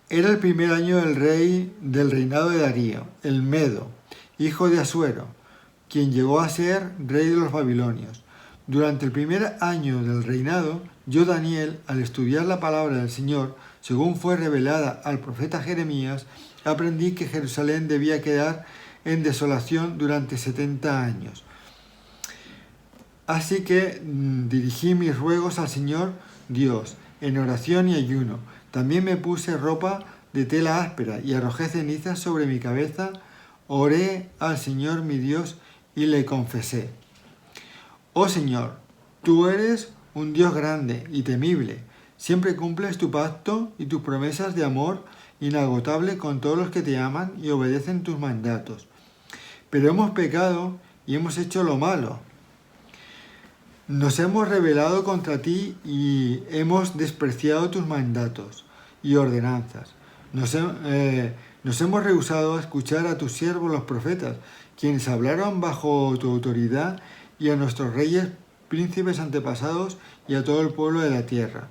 Era el primer año del reinado de Darío, el Medo, hijo de Asuero, quien llegó a ser rey de los babilonios. Durante el primer año del reinado, yo, Daniel, al estudiar la palabra del Señor, según fue revelada al profeta Jeremías, aprendí que Jerusalén debía quedar en desolación durante 70 años. Así que dirigí mis ruegos al Señor Dios en oración y ayuno. También me puse ropa de tela áspera y arrojé cenizas sobre mi cabeza. Oré al Señor mi Dios y le confesé: Oh Señor, tú eres un Dios grande y temible. Siempre cumples tu pacto y tus promesas de amor inagotable con todos los que te aman y obedecen tus mandatos. Pero hemos pecado y hemos hecho lo malo. Nos hemos rebelado contra ti y hemos despreciado tus mandatos y ordenanzas. Nos hemos rehusado a escuchar a tus siervos los profetas, quienes hablaron bajo tu autoridad, y a nuestros reyes, príncipes antepasados y a todo el pueblo de la tierra.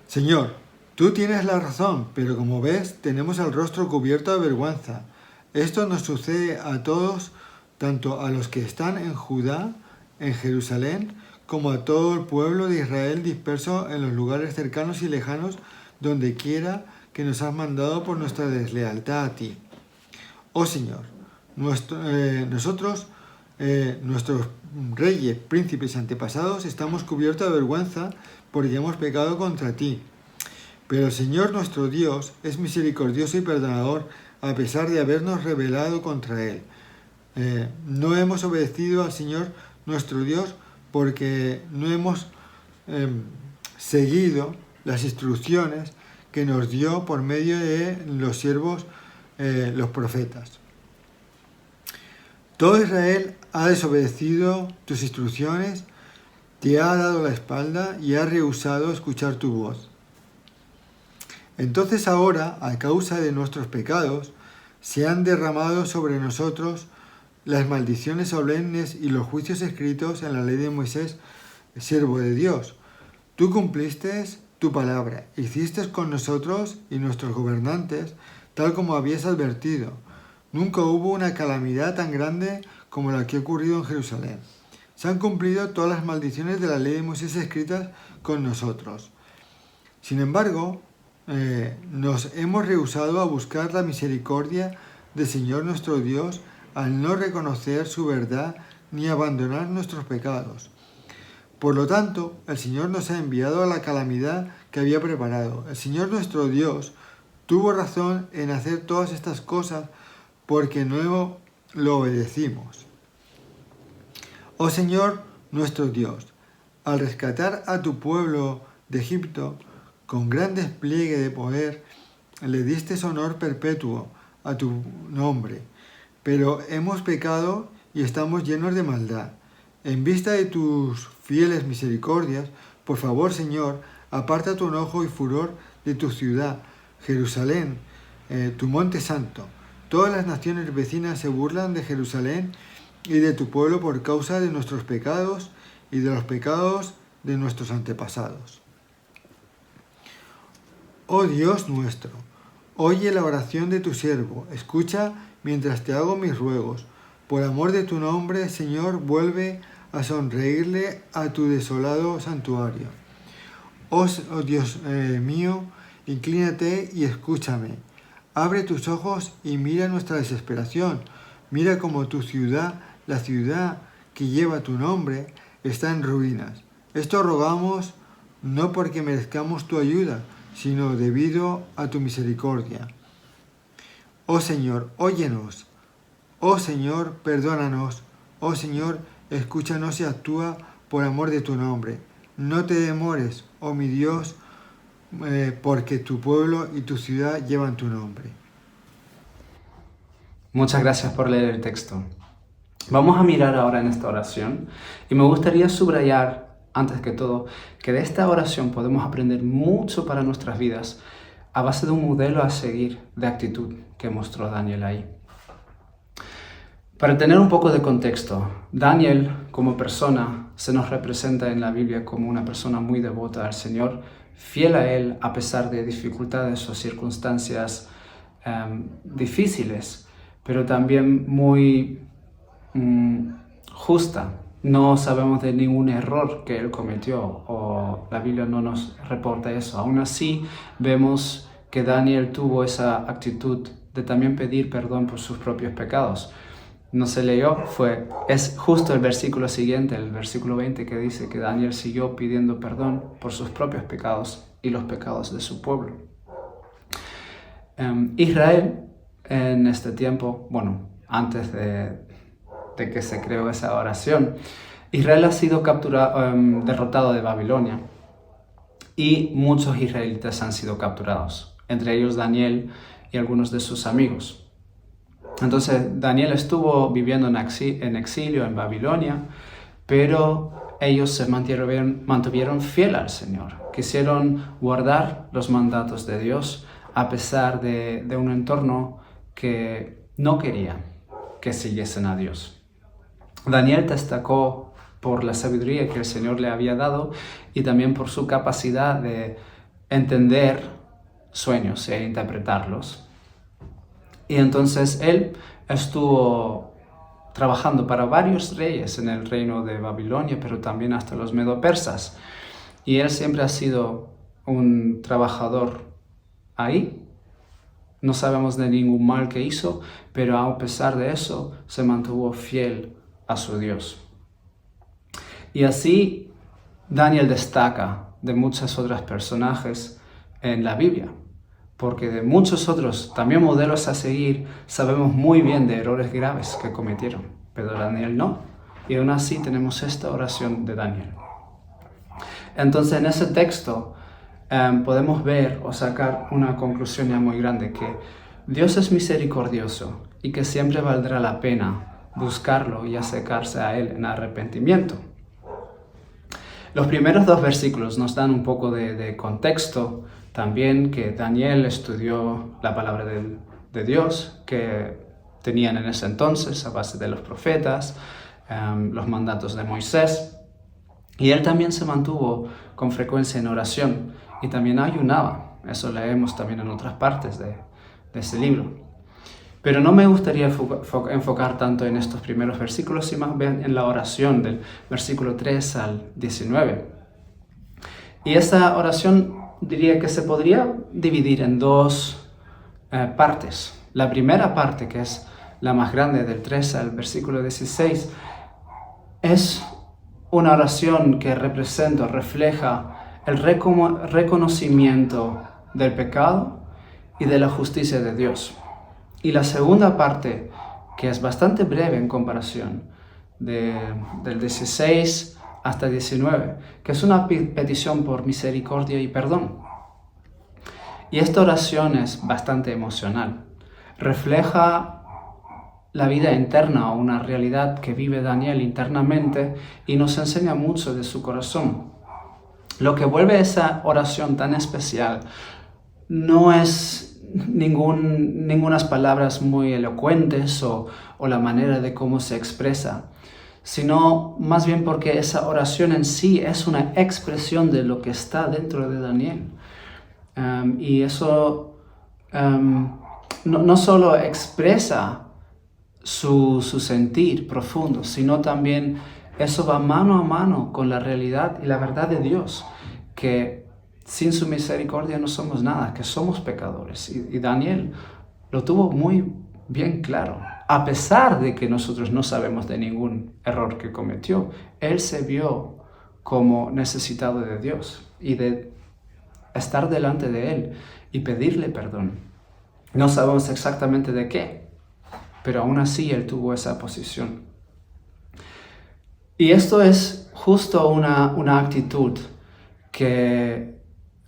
Señor, tú tienes la razón, pero como ves, tenemos el rostro cubierto de vergüenza. Esto nos sucede a todos, tanto a los que están en Judá, en Jerusalén, como a todo el pueblo de Israel disperso en los lugares cercanos y lejanos, donde quiera que nos has mandado por nuestra deslealtad a ti. Oh Señor, nuestros reyes, príncipes antepasados, estamos cubiertos de vergüenza porque hemos pecado contra ti. Pero el Señor nuestro Dios es misericordioso y perdonador, a pesar de habernos rebelado contra Él. No hemos obedecido al Señor nuestro Dios porque no hemos seguido las instrucciones que nos dio por medio de los siervos, los profetas. Todo Israel ha desobedecido tus instrucciones, te ha dado la espalda y ha rehusado escuchar tu voz. Entonces ahora, a causa de nuestros pecados, se han derramado sobre nosotros las maldiciones solemnes y los juicios escritos en la ley de Moisés, siervo de Dios. Tú cumpliste tu palabra, hiciste con nosotros y nuestros gobernantes tal como habías advertido. Nunca hubo una calamidad tan grande como la que ha ocurrido en Jerusalén. Se han cumplido todas las maldiciones de la ley de Moisés escritas con nosotros. Sin embargo, nos hemos rehusado a buscar la misericordia del Señor nuestro Dios al no reconocer su verdad ni abandonar nuestros pecados. Por lo tanto, el Señor nos ha enviado a la calamidad que había preparado. El Señor nuestro Dios tuvo razón en hacer todas estas cosas porque no lo obedecimos. Oh Señor nuestro Dios, al rescatar a tu pueblo de Egipto con gran despliegue de poder, le diste honor perpetuo a tu nombre. Pero hemos pecado y estamos llenos de maldad. En vista de tus fieles misericordias, por favor, Señor, aparta tu enojo y furor de tu ciudad, Jerusalén, tu monte santo. Todas las naciones vecinas se burlan de Jerusalén y de tu pueblo por causa de nuestros pecados y de los pecados de nuestros antepasados. Oh Dios nuestro, oye la oración de tu siervo, escucha mientras te hago mis ruegos. Por amor de tu nombre, Señor, vuelve a sonreírle a tu desolado santuario. Oh Dios mío, inclínate y escúchame. Abre tus ojos y mira nuestra desesperación. Mira cómo tu ciudad, la ciudad que lleva tu nombre, está en ruinas. Esto rogamos no porque merezcamos tu ayuda, sino debido a tu misericordia. Oh Señor, óyenos. Oh Señor, perdónanos. Oh Señor, escúchanos y actúa por amor de tu nombre. No te demores, oh mi Dios, porque tu pueblo y tu ciudad llevan tu nombre. Muchas gracias por leer el texto. Vamos a mirar ahora en esta oración y me gustaría subrayar, antes que todo, que de esta oración podemos aprender mucho para nuestras vidas a base de un modelo a seguir de actitud que mostró Daniel ahí. Para tener un poco de contexto, Daniel como persona se nos representa en la Biblia como una persona muy devota al Señor, fiel a Él a pesar de dificultades o circunstancias difíciles, pero también muy justa. No sabemos de ningún error que Él cometió, o la Biblia no nos reporta eso. Aún así, vemos que Daniel tuvo esa actitud de también pedir perdón por sus propios pecados. No se leyó, es justo el versículo siguiente, el versículo 20, que dice que Daniel siguió pidiendo perdón por sus propios pecados y los pecados de su pueblo. Israel en este tiempo, bueno, antes de que se creó esa oración, Israel ha sido derrotado de Babilonia y muchos israelitas han sido capturados, entre ellos Daniel y algunos de sus amigos. Entonces Daniel estuvo viviendo en exilio en Babilonia, pero ellos se mantuvieron fiel al Señor. Quisieron guardar los mandatos de Dios a pesar de un entorno que no quería que siguiesen a Dios. Daniel destacó por la sabiduría que el Señor le había dado y también por su capacidad de entender sueños e interpretarlos. Y entonces él estuvo trabajando para varios reyes en el reino de Babilonia, pero también hasta los medo-persas. Y él siempre ha sido un trabajador ahí. No sabemos de ningún mal que hizo, pero a pesar de eso se mantuvo fiel a su Dios. Y así Daniel destaca de muchos otros personajes en la Biblia, porque de muchos otros también modelos a seguir sabemos muy bien de errores graves que cometieron, pero Daniel no. Y aún así tenemos esta oración de Daniel. Entonces en ese texto podemos ver o sacar una conclusión ya muy grande, que Dios es misericordioso y que siempre valdrá la pena buscarlo y acercarse a Él en arrepentimiento. Los primeros 2 versículos nos dan un poco de contexto, también que Daniel estudió la palabra de Dios que tenían en ese entonces a base de los profetas, los mandatos de Moisés, y él también se mantuvo con frecuencia en oración y también ayunaba. Eso leemos también en otras partes de ese libro. Pero no me gustaría enfocar tanto en estos primeros versículos, sino más bien en la oración del versículo 3 al 19. Y esta oración diría que se podría dividir en 2 partes. La primera parte, que es la más grande, del 3 al versículo 16, es una oración que refleja el reconocimiento del pecado y de la justicia de Dios. Y la segunda parte, que es bastante breve en comparación, del 16 hasta 19, que es una petición por misericordia y perdón. Y esta oración es bastante emocional. Refleja la vida interna o una realidad que vive Daniel internamente y nos enseña mucho de su corazón. Lo que vuelve esa oración tan especial no es ningunas palabras muy elocuentes o la manera de cómo se expresa, sino más bien porque esa oración en sí es una expresión de lo que está dentro de Daniel. Y eso no solo expresa su sentir profundo, sino también eso va mano a mano con la realidad y la verdad de Dios, que sin su misericordia no somos nada, que somos pecadores. Y Daniel lo tuvo muy bien claro. A pesar de que nosotros no sabemos de ningún error que cometió, él se vio como necesitado de Dios y de estar delante de Él y pedirle perdón. No sabemos exactamente de qué, pero aún así él tuvo esa posición. Y esto es justo una actitud que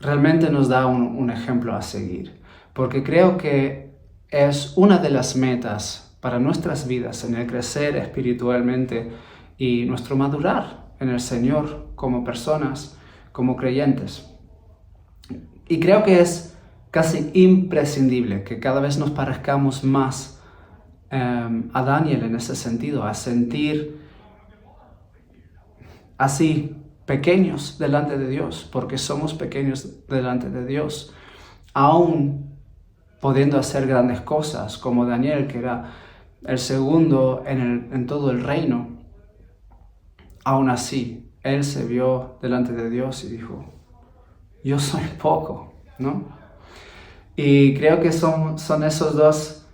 realmente nos da un ejemplo a seguir, porque creo que es una de las metas para nuestras vidas en el crecer espiritualmente y nuestro madurar en el Señor como personas, como creyentes. Y creo que es casi imprescindible que cada vez nos parezcamos más a Daniel en ese sentido, a sentir así pequeños delante de Dios, porque somos pequeños delante de Dios, aún pudiendo hacer grandes cosas, como Daniel, que era el segundo en todo el reino. Aún así, él se vio delante de Dios y dijo, yo soy poco, ¿no? Y creo que son esos dos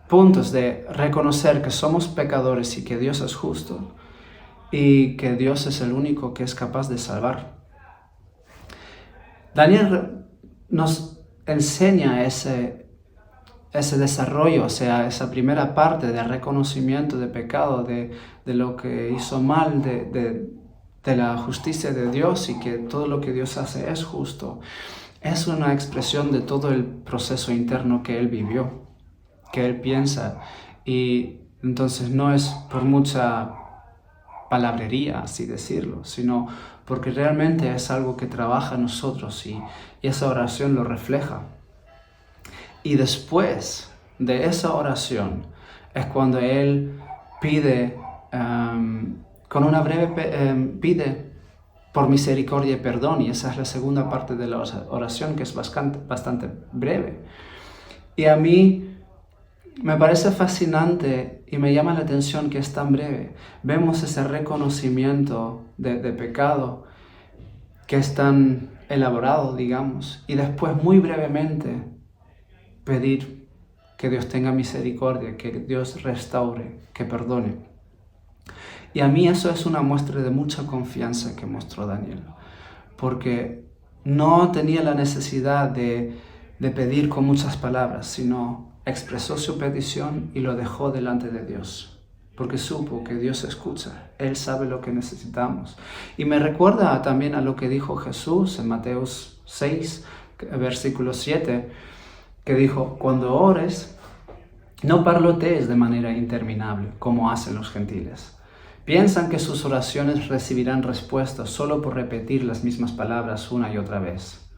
puntos de reconocer que somos pecadores y que Dios es justo y que Dios es el único que es capaz de salvar. Daniel nos enseña ese desarrollo, o sea, esa primera parte de reconocimiento de pecado, de lo que hizo mal, de la justicia de Dios y que todo lo que Dios hace es justo. Es una expresión de todo el proceso interno que él vivió, que él piensa, y entonces no es por mucha palabrería, así decirlo, sino porque realmente es algo que trabaja en nosotros y esa oración lo refleja. Y después de esa oración es cuando él pide, con una breve, pide por misericordia y perdón, y esa es la segunda parte de la oración, que es bastante breve. Y a mí me parece fascinante y me llama la atención que es tan breve. Vemos ese reconocimiento de pecado que es tan elaborado, digamos, y después muy brevemente pedir que Dios tenga misericordia, que Dios restaure, que perdone. Y a mí eso es una muestra de mucha confianza que mostró Daniel, porque no tenía la necesidad de pedir con muchas palabras, sino expresó su petición y lo dejó delante de Dios, porque supo que Dios escucha, Él sabe lo que necesitamos. Y me recuerda también a lo que dijo Jesús en Mateo 6, versículo 7, que dijo, cuando ores, no parlotees de manera interminable, como hacen los gentiles. Piensan que sus oraciones recibirán respuesta solo por repetir las mismas palabras una y otra vez.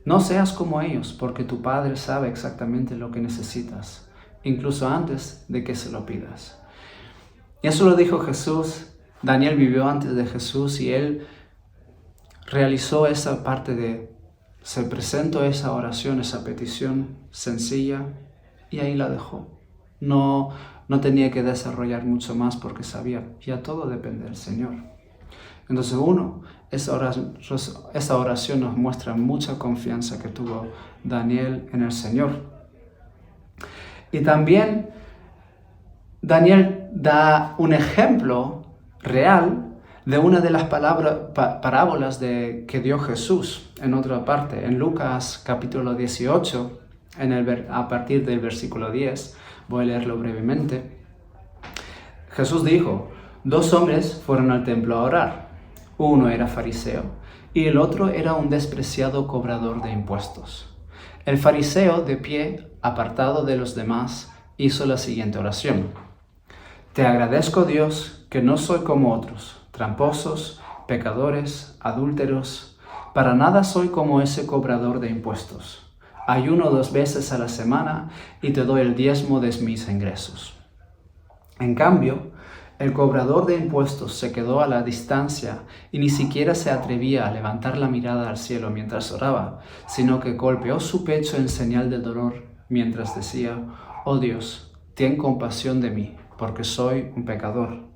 No seas como ellos, porque tu Padre sabe exactamente lo que necesitas, incluso antes de que se lo pidas. Y eso lo dijo Jesús. Daniel vivió antes de Jesús y él realizó esa parte se presentó esa oración, esa petición sencilla y ahí la dejó. No tenía que desarrollar mucho más porque sabía, ya todo depende del Señor. Entonces esa oración nos muestra mucha confianza que tuvo Daniel en el Señor. Y también Daniel da un ejemplo real de una de las parábolas que dio Jesús en otra parte. En Lucas capítulo 18, a partir del versículo 10, voy a leerlo brevemente. Jesús dijo, 2 hombres fueron al templo a orar. Uno era fariseo y el otro era un despreciado cobrador de impuestos. El fariseo, de pie, apartado de los demás, hizo la siguiente oración. Te agradezco, Dios, que no soy como otros, tramposos, pecadores, adúlteros. Para nada soy como ese cobrador de impuestos. Ayuno 2 veces a la semana y te doy el diezmo de mis ingresos. En cambio, el cobrador de impuestos se quedó a la distancia y ni siquiera se atrevía a levantar la mirada al cielo mientras oraba, sino que golpeó su pecho en señal de dolor mientras decía, oh Dios, ten compasión de mí, porque soy un pecador.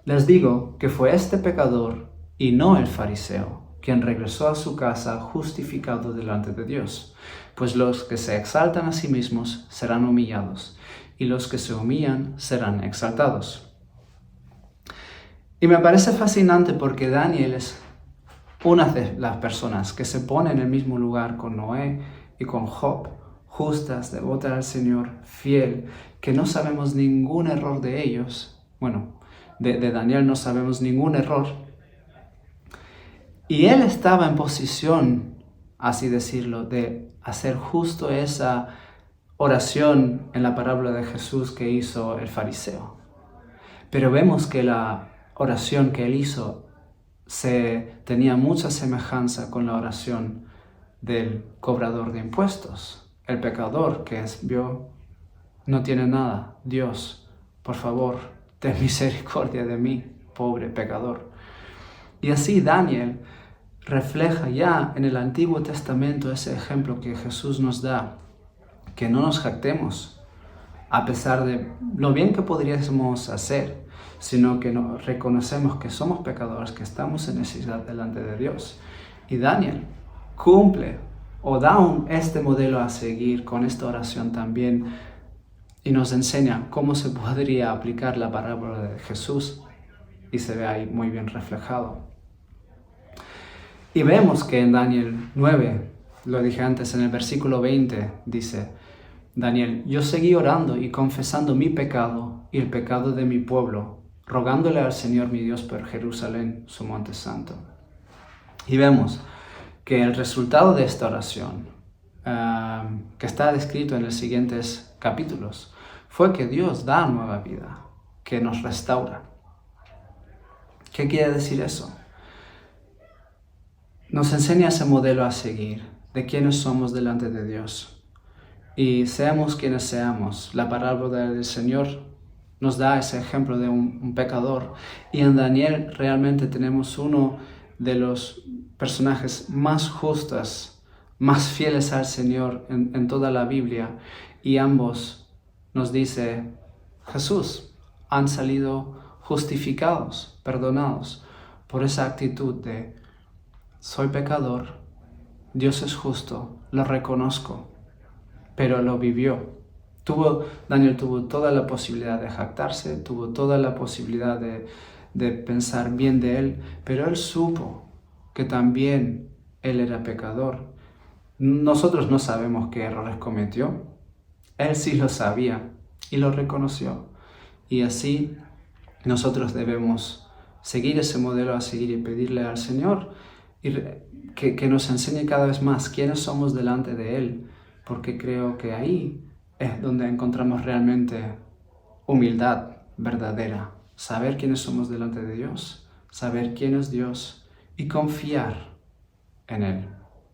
Les digo que fue este pecador y no el fariseo quien regresó a su casa justificado delante de Dios, pues los que se exaltan a sí mismos serán humillados y los que se humillan serán exaltados. Y me parece fascinante porque Daniel es una de las personas que se pone en el mismo lugar con Noé y con Job, justas, devotas al Señor, fiel, que no sabemos ningún error de ellos. Bueno, de Daniel no sabemos ningún error. Y él estaba en posición, así decirlo, de hacer justo esa oración en la parábola de Jesús que hizo el fariseo. Pero vemos que la oración que él hizo tenía mucha semejanza con la oración del cobrador de impuestos. El pecador que vio, no tiene nada. Dios, por favor, ten misericordia de mí. pobre pecador. Y así Daniel refleja ya en el Antiguo Testamento ese ejemplo que Jesús nos da, que no nos jactemos a pesar de lo bien que podríamos hacer, sino que reconocemos que somos pecadores, que estamos en necesidad delante de Dios. Y Daniel cumple o da este modelo a seguir con esta oración también y nos enseña cómo se podría aplicar la parábola de Jesús y se ve ahí muy bien reflejado. Y vemos que en Daniel 9, lo dije antes en el versículo 20, dice Daniel: yo seguí orando y confesando mi pecado y el pecado de mi pueblo, rogándole al Señor mi Dios por Jerusalén, su monte santo. Y vemos que el resultado de esta oración, que está descrito en los siguientes capítulos, fue que Dios da nueva vida, que nos restaura. ¿Qué quiere decir eso? Nos enseña ese modelo a seguir de quiénes somos delante de Dios. Y seamos quienes seamos, la parábola del Señor nos da ese ejemplo de un pecador. Y en Daniel realmente tenemos uno de los personajes más justos, más fieles al Señor en toda la Biblia. Y ambos nos dice Jesús, han salido justificados, perdonados por esa actitud de soy pecador, Dios es justo, lo reconozco, pero lo vivió. Daniel tuvo toda la posibilidad de jactarse, tuvo toda la posibilidad de pensar bien de él, pero él supo que también él era pecador. Nosotros no sabemos qué errores cometió, él sí lo sabía y lo reconoció. Y así nosotros debemos seguir ese modelo a seguir y pedirle al Señor que nos enseñe cada vez más quiénes somos delante de Él, porque creo que ahí es donde encontramos realmente humildad verdadera, saber quiénes somos delante de Dios, saber quién es Dios y confiar en Él.